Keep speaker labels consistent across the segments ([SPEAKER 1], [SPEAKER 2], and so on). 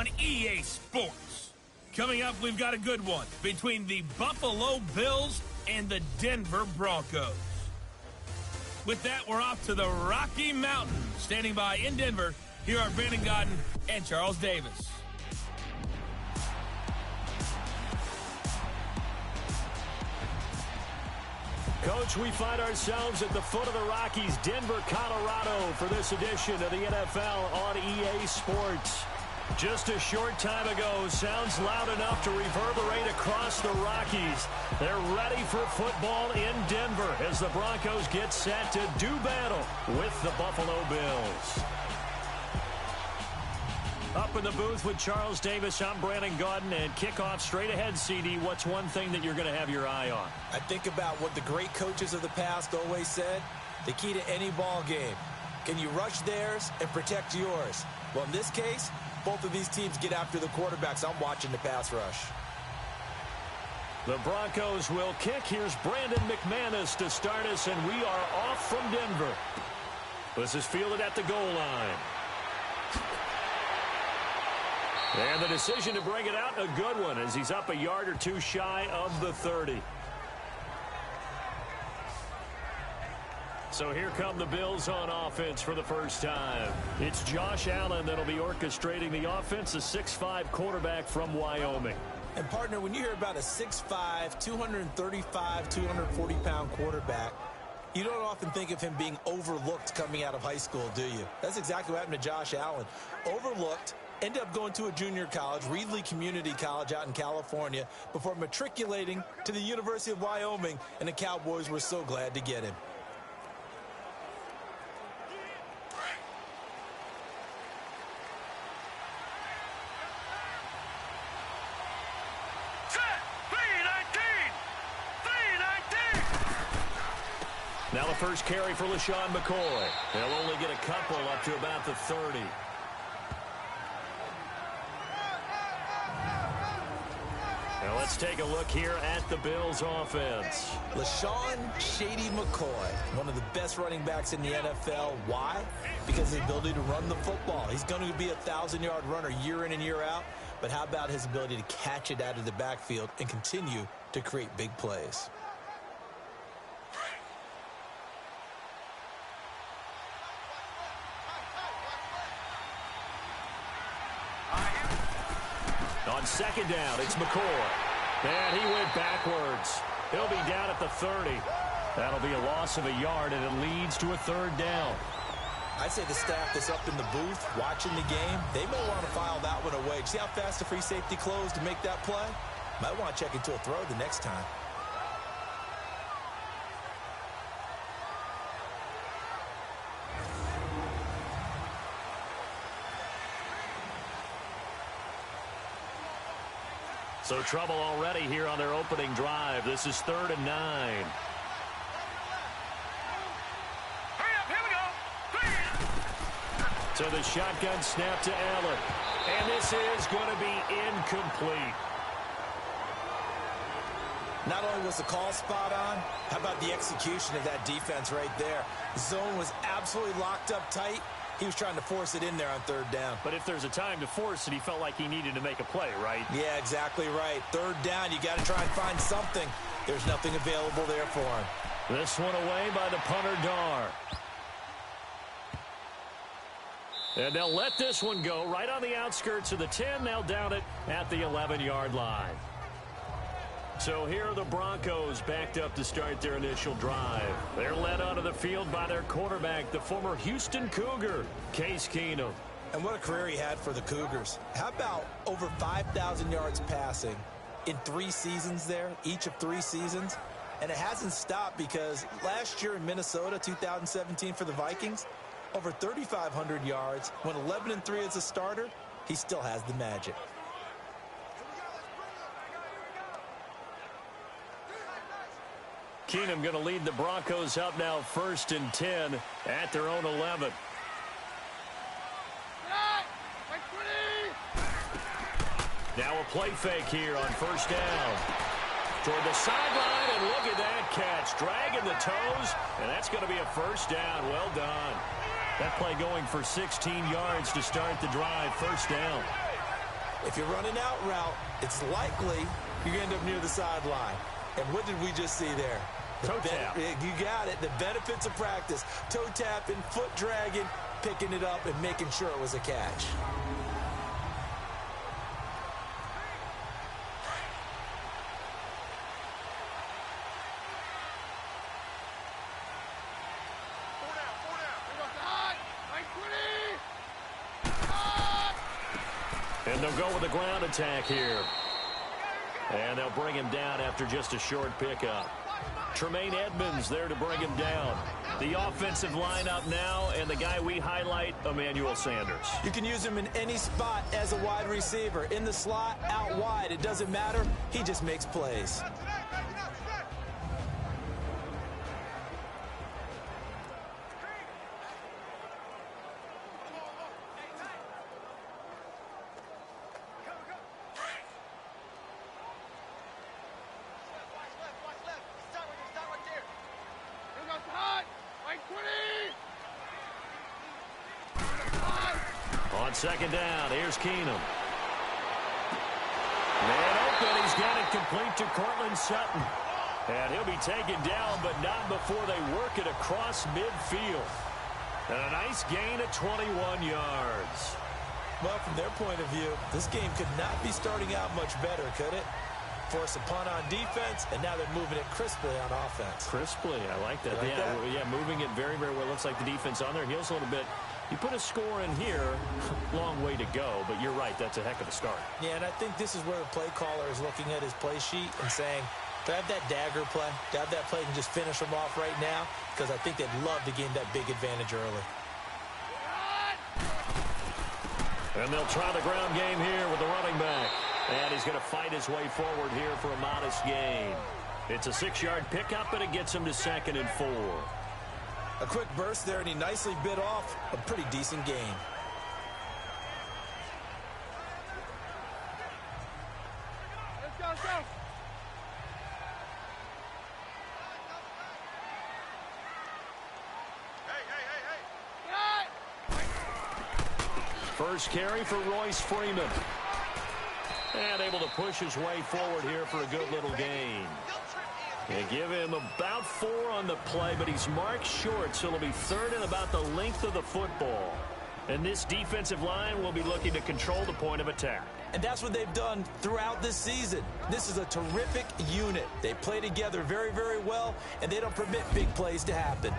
[SPEAKER 1] on EA Sports. Coming up, we've got a good one between the Buffalo Bills and the Denver Broncos. With that, we're off to the Rocky Mountains. Standing by in Denver, here are Brandon Gaudin and Charles Davis.
[SPEAKER 2] Coach, we find ourselves at the foot of the Rockies, Denver, Colorado, for this edition of the NFL on EA Sports. Just a short time ago, sounds loud enough to reverberate across the Rockies. They're ready for football in Denver as the Broncos get set to do battle with the Buffalo Bills. Up in the booth with Charles Davis, I'm Brandon Gaudin, and kickoff straight ahead, CD. What's one thing that you're going to have your eye on?
[SPEAKER 3] I think about what the great coaches of the past always said, the key to any ball game. Can you rush theirs and protect yours? Well, in this case, both of these teams get after the quarterbacks. I'm watching the pass rush.
[SPEAKER 2] The Broncos will kick. Here's Brandon McManus to start us, and we are off from Denver. This is fielded at the goal line. And the decision to bring it out, a good one, as he's up a yard or two shy of the 30. So here come the Bills on offense for the first time. It's Josh Allen that'll be orchestrating the offense, a 6'5" quarterback from Wyoming.
[SPEAKER 3] And, partner, when you hear about a 6'5", 235, 240-pound quarterback, you don't often think of him being overlooked coming out of high school, do you? That's exactly what happened to Josh Allen. Overlooked. Ended up going to a junior college, Reedley Community College out in California, before matriculating to the University of Wyoming, and the Cowboys were so glad to get him.
[SPEAKER 2] Now the first carry for LaShawn McCoy. They'll only get a couple up to about the 30. Now let's take a look here at the Bills offense.
[SPEAKER 3] LaShawn Shady McCoy, one of the best running backs in the NFL. Why? Because of the ability to run the football. He's going to be a 1,000-yard runner year in and year out. But how about his ability to catch it out of the backfield and continue to create big plays?
[SPEAKER 2] On second down, it's McCoy. And he went backwards. He'll be down at the 30. That'll be a loss of a yard, and it leads to a third down.
[SPEAKER 3] I'd say the staff that's up in the booth watching the game, they may want to file that one away. See how fast the free safety closed to make that play? Might want to check into a throw the next time.
[SPEAKER 2] So trouble already here on their opening drive. This is 3rd and 9.
[SPEAKER 4] Hurry up, here we go.
[SPEAKER 2] So the shotgun snap to Allen. And this is going to be incomplete.
[SPEAKER 3] Not only was the call spot on, how about the execution of that defense right there? The zone was absolutely locked up tight. He was trying to force it in there on 3rd down.
[SPEAKER 2] But if there's a time to force it, he felt like he needed to make a play, right?
[SPEAKER 3] Yeah, exactly right. 3rd down, you got to try and find something. There's nothing available there for him.
[SPEAKER 2] This one away by the punter, Dar. And they'll let this one go right on the outskirts of the 10. They'll down it at the 11-yard line. So here are the Broncos backed up to start their initial drive. They're led onto the field by their quarterback, the former Houston Cougar, Case Keenum.
[SPEAKER 3] And what a career he had for the Cougars. How about over 5,000 yards passing in 3 seasons there, each of 3 seasons? And it hasn't stopped because last year in Minnesota, 2017 for the Vikings, over 3,500 yards, went 11-3 as a starter. He still has the magic.
[SPEAKER 2] Keenum going to lead the Broncos up now 1st and 10 at their own 11. Now a play fake here on 1st down. Toward the sideline, and look at that catch. Dragging the toes, and that's going to be a 1st down. Well done. That play going for 16 yards to start the drive. 1st down.
[SPEAKER 3] If you're running out route, it's likely you're going to end up near the sideline. And what did we just see there?
[SPEAKER 2] Toe tap.
[SPEAKER 3] You got it. The benefits of practice. Toe tapping, foot dragging, picking it up, and making sure it was a catch.
[SPEAKER 2] And they'll go with a ground attack here. And they'll bring him down after just a short pickup. Tremaine Edmonds there to bring him down. The offensive lineup now, and the guy we highlight, Emmanuel Sanders.
[SPEAKER 3] You can use him in any spot as a wide receiver. In the slot, out wide. It doesn't matter. He just makes plays.
[SPEAKER 2] On second down, here's Keenum. Man open, he's got it complete to Cortland Sutton. And he'll be taken down, but not before they work it across midfield. And a nice gain of 21 yards.
[SPEAKER 3] Well, from their point of view, this game could not be starting out much better, could it? Force a punt on defense, and now they're moving it crisply on offense.
[SPEAKER 2] Crisply, I like that.
[SPEAKER 3] Like that?
[SPEAKER 2] Yeah, moving it very, very well. Looks like the defense on their heels a little bit. You put a score in here, long way to go, but you're right, that's a heck of a start.
[SPEAKER 3] Yeah, and I think this is where the play caller is looking at his play sheet and saying, do I have that dagger play? Do I have that play and just finish them off right now? Because I think they'd love to gain that big advantage early.
[SPEAKER 2] And they'll try the ground game here with the running back. And he's going to fight his way forward here for a modest gain. It's a 6-yard pickup, but it gets him to 2nd and 4.
[SPEAKER 3] A quick burst there, and he nicely bit off a pretty decent gain.
[SPEAKER 4] Let's go, let's go.
[SPEAKER 2] First carry for Royce Freeman. And able to push his way forward here for a good little gain. They give him about 4 on the play, but he's marked short, so it'll be 3rd and about the length of the football. And this defensive line will be looking to control the point of attack.
[SPEAKER 3] And that's what they've done throughout this season. This is a terrific unit. They play together very, very well, and they don't permit big plays to happen.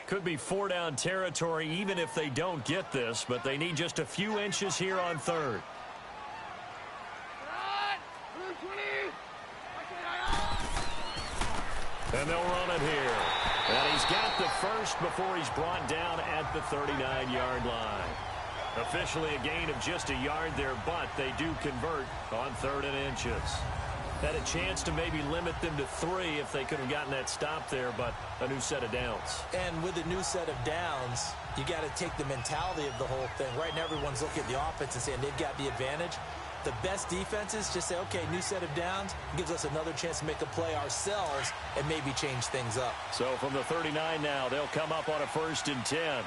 [SPEAKER 2] Could be 4-down territory even if they don't get this, but they need just a few inches here on 3rd. And they'll run it here. And he's got the first before he's brought down at the 39-yard line. Officially a gain of just a yard there, but they do convert on 3rd and inches. Had a chance to maybe limit them to 3 if they could have gotten that stop there, but a new set of downs.
[SPEAKER 3] And with a new set of downs, you got to take the mentality of the whole thing. Right now, everyone's looking at the offense and saying they've got the advantage. The best defenses just say, okay, new set of downs, gives us another chance to make a play ourselves and maybe change things up.
[SPEAKER 2] So from the 39 now, they'll come up on a 1st and 10.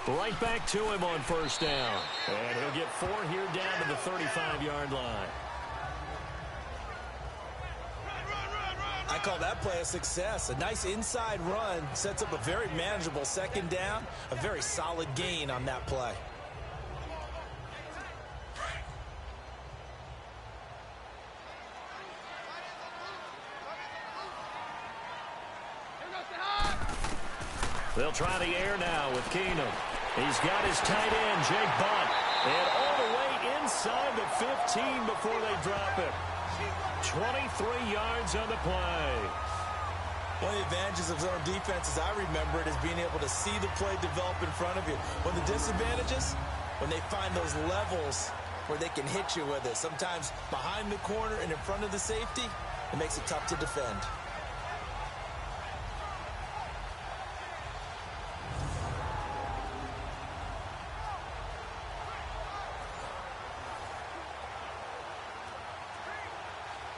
[SPEAKER 2] Right back to him on 1st down. And he'll get 4 here down to the 35-yard line.
[SPEAKER 3] I call that play a success. A nice inside run sets up a very manageable 2nd down. A very solid gain on that play.
[SPEAKER 2] They'll try the air now with Keenum. He's got his tight end, Jake Butt. And all the way inside the 15 before they drop it. 23 yards on the play.
[SPEAKER 3] One of the advantages of zone defense, as I remember it, is being able to see the play develop in front of you. One of the disadvantages, when they find those levels where they can hit you with it. Sometimes behind the corner and in front of the safety, it makes it tough to defend.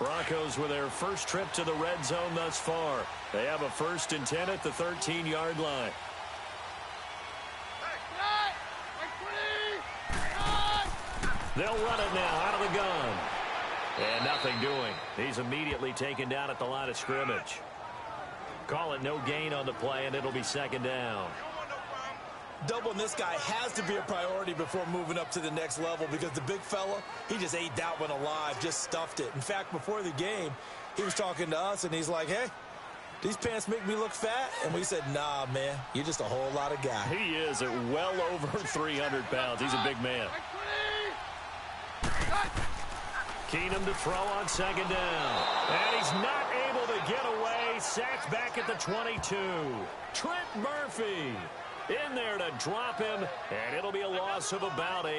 [SPEAKER 2] Broncos with their first trip to the red zone thus far. They have a 1st and 10 at the 13-yard line. They'll run it now out of the gun. And nothing doing. He's immediately taken down at the line of scrimmage. Call it no gain on the play, and it'll be 2nd down.
[SPEAKER 3] Doubling this guy has to be a priority before moving up to the next level because the big fella, he just ate that one alive, just stuffed it. In fact, before the game, he was talking to us, and he's like, hey, these pants make me look fat? And we said, nah, man, you're just a whole lot of guy.
[SPEAKER 2] He is at well over 300 pounds. He's a big man. Keenum to throw on 2nd down. And he's not able to get away. Sacked back at the 22. Trent Murphy in there to drop him, and it'll be a loss of about 8.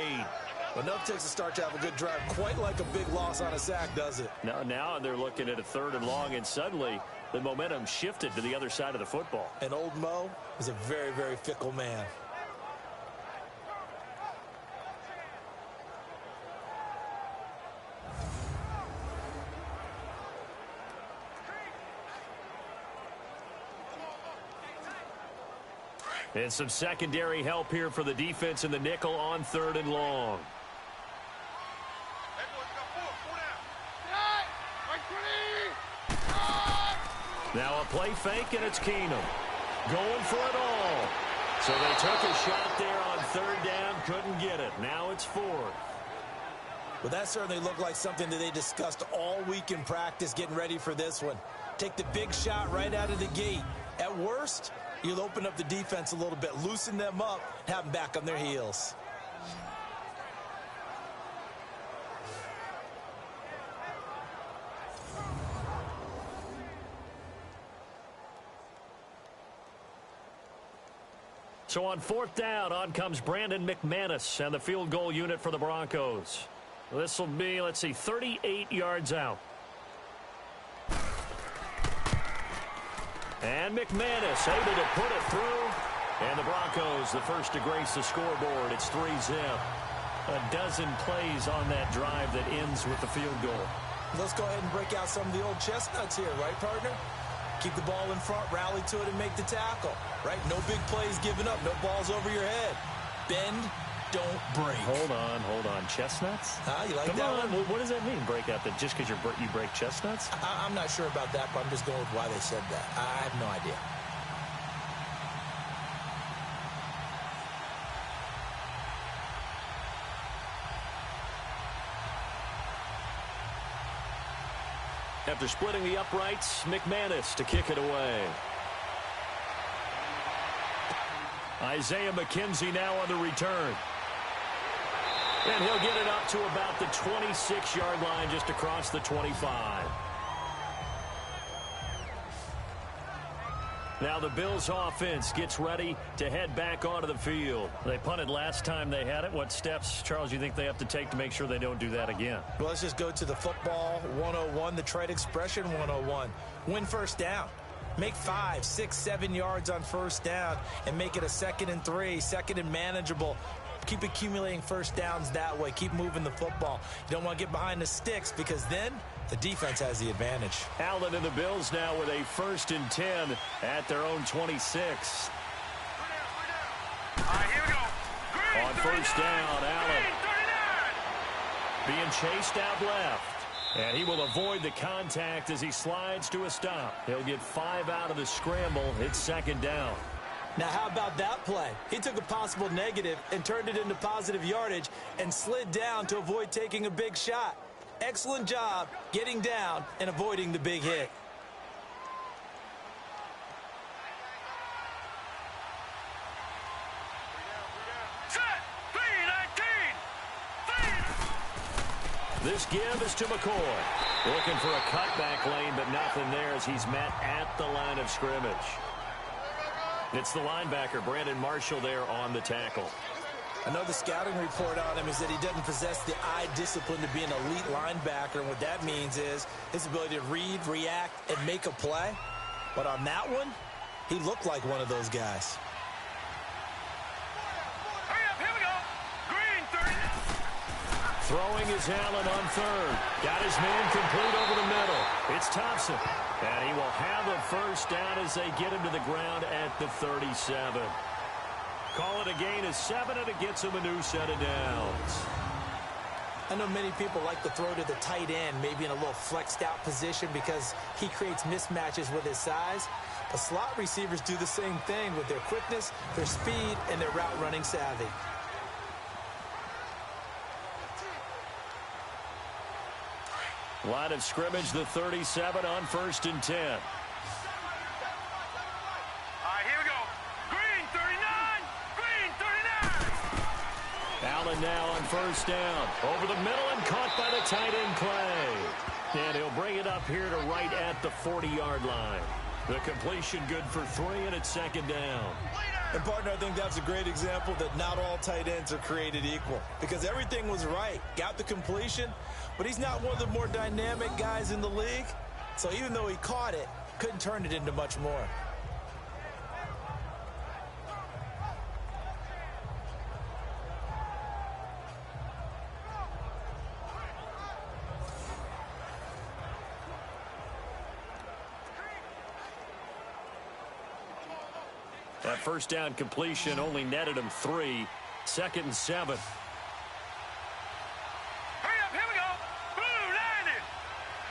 [SPEAKER 3] Enough takes a start to have a good drive. Quite like a big loss on a sack, does it?
[SPEAKER 2] Now they're looking at a 3rd and long, and suddenly the momentum shifted to the other side of the football.
[SPEAKER 3] And old Mo is a very, very fickle man.
[SPEAKER 2] And some secondary help here for the defense in the nickel on 3rd and long. Now a play fake, and it's Keenum going for it all. So they took a shot there on 3rd down, couldn't get it. Now it's 4th.
[SPEAKER 3] Well, that certainly looked like something that they discussed all week in practice getting ready for this one. Take the big shot right out of the gate. At worst, you'll open up the defense a little bit, loosen them up, have them back on their heels.
[SPEAKER 2] So on 4th down, on comes Brandon McManus and the field goal unit for the Broncos. This will be, let's see, 38 yards out. And McManus able to put it through. And the Broncos, the first to grace the scoreboard. It's 3-zip. A dozen plays on that drive that ends with the field goal.
[SPEAKER 3] Let's go ahead and break out some of the old chestnuts here, right, partner? Keep the ball in front, rally to it, and make the tackle, right? No big plays given up, no balls over your head. Bend, don't break.
[SPEAKER 2] Hold on. Chestnuts?
[SPEAKER 3] You like
[SPEAKER 2] Come
[SPEAKER 3] that
[SPEAKER 2] on.
[SPEAKER 3] one?
[SPEAKER 2] What does that mean, break out? That just because you break chestnuts?
[SPEAKER 3] I'm not sure about that, but I'm just going with why they said that. I have no idea.
[SPEAKER 2] After splitting the uprights, McManus to kick it away. Isaiah McKenzie now on the return. And he'll get it up to about the 26-yard line, just across the 25. Now the Bills offense gets ready to head back onto the field. They punted last time they had it. What steps, Charles, do you think they have to take to make sure they don't do that again?
[SPEAKER 3] Well, let's just go to the football 101, the trade expression 101. Win 1st down. Make 5, 6, 7 yards on 1st down and make it a 2nd and 3, 2nd and manageable. Keep accumulating 1st downs that way. Keep moving the football. You don't want to get behind the sticks because then the defense has the advantage.
[SPEAKER 2] Allen and the Bills now with a 1st and 10 at their own 26.
[SPEAKER 4] Here we go.
[SPEAKER 2] On 1st down, Allen being chased out left. And he will avoid the contact as he slides to a stop. He'll get 5 out of the scramble. It's 2nd down.
[SPEAKER 3] Now, how about that play? He took a possible negative and turned it into positive yardage and slid down to avoid taking a big shot. Excellent job getting down and avoiding the big hit.
[SPEAKER 2] This give is to McCoy. Looking for a cutback lane, but nothing there as he's met at the line of scrimmage. It's the linebacker, Brandon Marshall, there on the tackle.
[SPEAKER 3] Another scouting report on him is that he doesn't possess the eye discipline to be an elite linebacker, and what that means is his ability to read, react, and make a play. But on that one, he looked like one of those guys.
[SPEAKER 4] Hurry up, here we go. Green, 30.
[SPEAKER 2] Throwing is Allen on third. Got his man complete over the middle. It's Thompson. And he will have a first down as they get him to the ground at the 37. Call it a gain of 7, and it gets him a new set of downs.
[SPEAKER 3] I know many people like to throw to the tight end, maybe in a little flexed out position because he creates mismatches with his size. But slot receivers do the same thing with their quickness, their speed, and their route running savvy.
[SPEAKER 2] Line of scrimmage, the 37 on 1st and 10.
[SPEAKER 4] All right, here we go. Green, 39. Green, 39.
[SPEAKER 2] Allen now on first down. Over the middle and caught by the tight end Clay. And he'll bring it up here to right at the 40-yard line. The completion good for 3, and it's 2nd down.
[SPEAKER 3] And, partner, I think that's a great example that not all tight ends are created equal because everything was right. Got the completion, but he's not one of the more dynamic guys in the league. So even though he caught it, couldn't turn it into much more.
[SPEAKER 2] That first down completion only netted him 3. 2nd and 7.
[SPEAKER 4] Hurry up, here we go. Blue 90.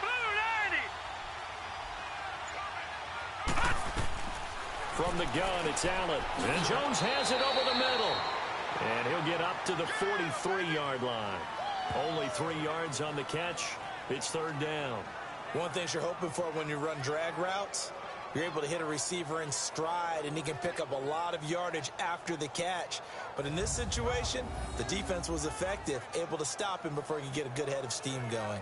[SPEAKER 4] Blue 90.
[SPEAKER 2] From the gun, it's Allen. And Jones has it over the middle. And he'll get up to the 43-yard line. Only 3 yards on the catch. It's 3rd down.
[SPEAKER 3] One thing you're hoping for when you run drag routes, you're able to hit a receiver in stride, and he can pick up a lot of yardage after the catch. But in this situation, the defense was effective, able to stop him before he could get a good head of steam going.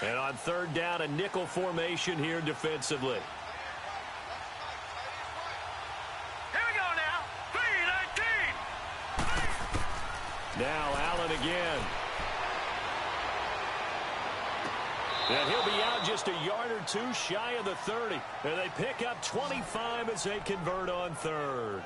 [SPEAKER 2] And on 3rd down, a nickel formation here defensively. Now Allen again. And he'll be out just a yard or 2 shy of the 30. And they pick up 25 as they convert on 3rd.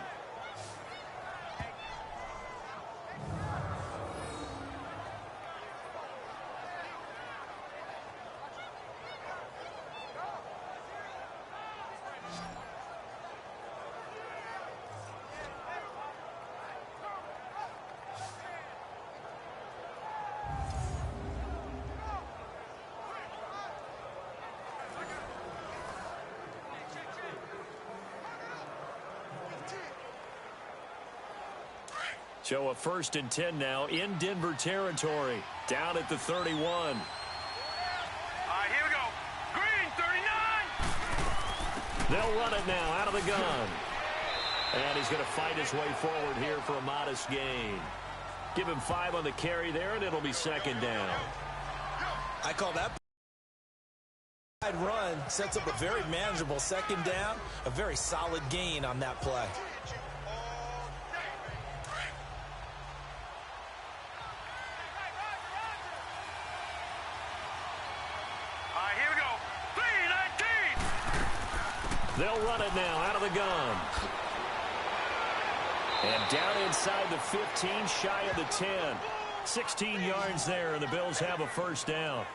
[SPEAKER 2] So a 1st and 10 now in Denver territory. Down at the 31.
[SPEAKER 4] All right, here we go. Green, 39.
[SPEAKER 2] They'll run it now out of the gun. And he's going to fight his way forward here for a modest gain. Give him 5 on the carry there, and it'll be 2nd down.
[SPEAKER 3] I call that run. Sets up a very manageable 2nd down. A very solid gain on that play.
[SPEAKER 2] They'll run it now out of the gun. And down inside the 15, shy of the 10. 16 yards there, and the Bills have a first down.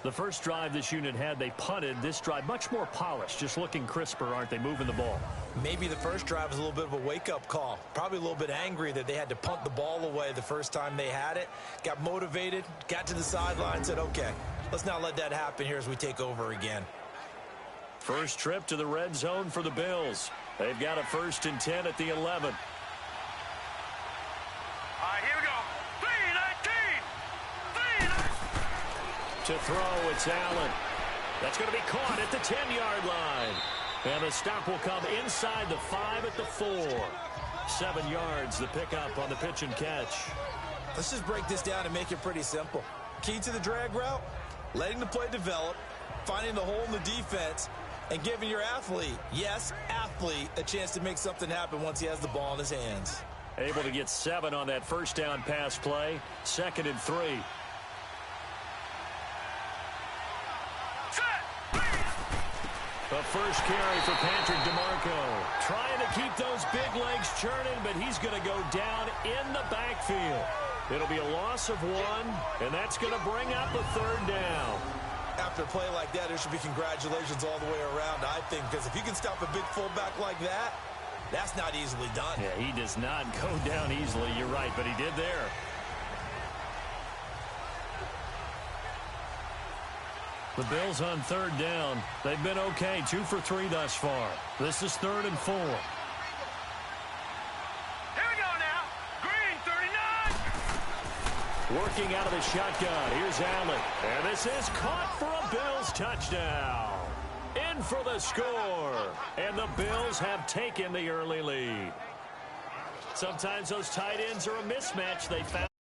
[SPEAKER 2] The first drive this unit had, they punted. This drive, much more polished, just looking crisper, aren't they, moving the ball?
[SPEAKER 3] Maybe the first drive was a little bit of a wake-up call. Probably a little bit angry that they had to punt the ball away the first time they had it. Got motivated, got to the sideline, said, okay, let's not let that happen here as we take over again.
[SPEAKER 2] First trip to the red zone for the Bills. They've got a 1st and 10 at the 11.
[SPEAKER 4] All right, here we go. 3-19.
[SPEAKER 2] To throw, it's Allen. That's going to be caught at the 10-yard line. And the stop will come inside the 5 at the 4. 7 yards, the pickup on the pitch and catch.
[SPEAKER 3] Let's just break this down and make it pretty simple. Key to the drag route, letting the play develop, finding the hole in the defense, and giving your athlete, yes, athlete, a chance to make something happen once he has the ball in his hands.
[SPEAKER 2] Able to get 7 on that first down pass play. 2nd and 3. The first carry for Patrick DeMarco. Trying to keep those big legs churning, but he's going to go down in the backfield. It'll be a loss of 1, and that's going to bring up a third down.
[SPEAKER 3] After a play like that, there should be congratulations all the way around, I think, because if you can stop a big fullback like that, that's not easily done.
[SPEAKER 2] Yeah, he does not go down easily. You're right, but he did there. The Bills on third down. They've been okay, 2 for 3 thus far. This is 3rd and 4.
[SPEAKER 4] Here we go now. Green, 39.
[SPEAKER 2] Working out of the shotgun. Here's Allen. And this is caught for a Bills touchdown. In for the score. And the Bills have taken the early lead. Sometimes those tight ends are a mismatch. They found